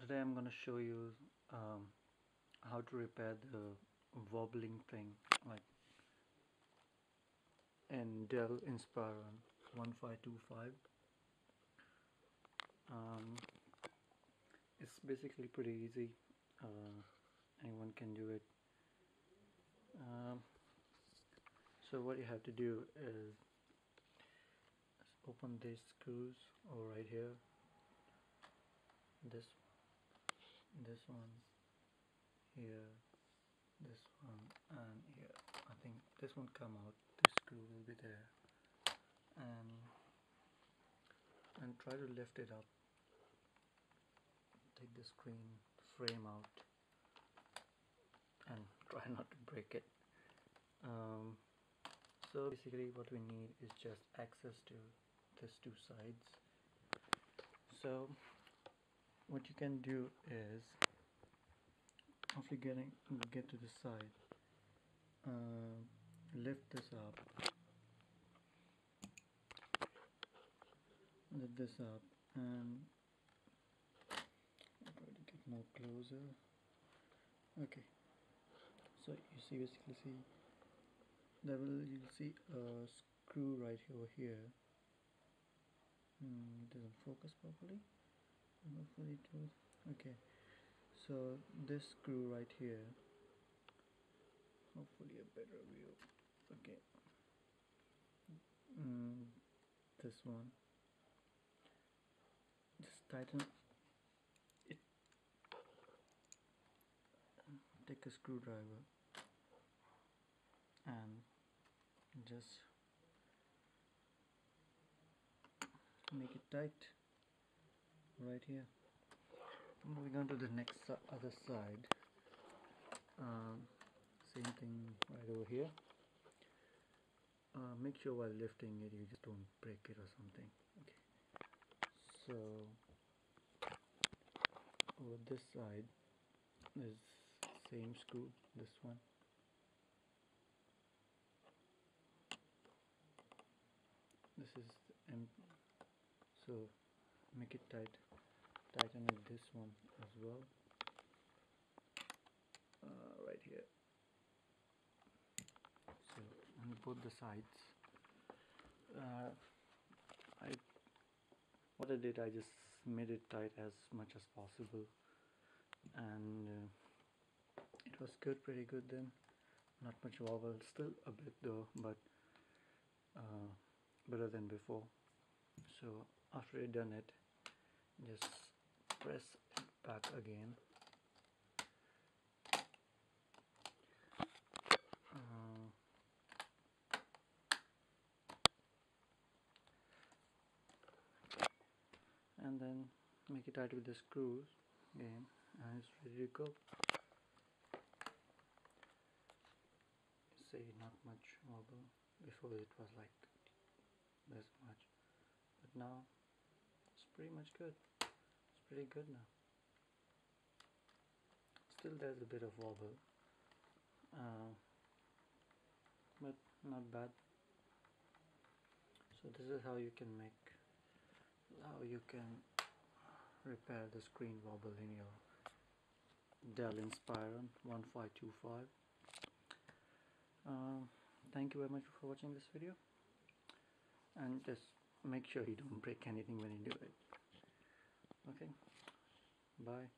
Today I'm going to show you how to repair the wobbling thing, like in Dell Inspiron 1525. It's basically pretty easy. Anyone can do it. So what you have to do is open these screws over right here. This one here, this one, and here. I think this won't come out. This screw will be there, and try to lift it up. Take the screen frame out and try not to break it. So basically what we need is just access to these two sides. So what you can do is, after get to the side, lift this up, and I'm going to get more closer. Okay, so you basically see you'll see a screw right over here. It doesn't focus properly. Hopefully it will. Okay, so this screw right here, hopefully a better view. Okay, this one, just tighten it. Take a screwdriver and just make it tight right here. Moving on to the next other side. Same thing right over here. Make sure while lifting it you just don't break it or something. Okay, so over this side is same screw, this one. This is so make it tight. Tighten with this one as well, right here. So on both the sides, what I did, I just made it tight as much as possible, and it was good, pretty good then. Not much wobble, still a bit though, but better than before. So after you've done it, just press it back again. And then make it tight with the screws again, and it's ready to go. See, not much wobble. Before it was like this much, but now it's pretty much good. It's pretty good now. Still there's a bit of wobble, but not bad. So this is how you can repair the screen wobble in your Dell Inspiron 1525. Thank you very much for watching this video, and just make sure you don't break anything when you do it. Okay, bye.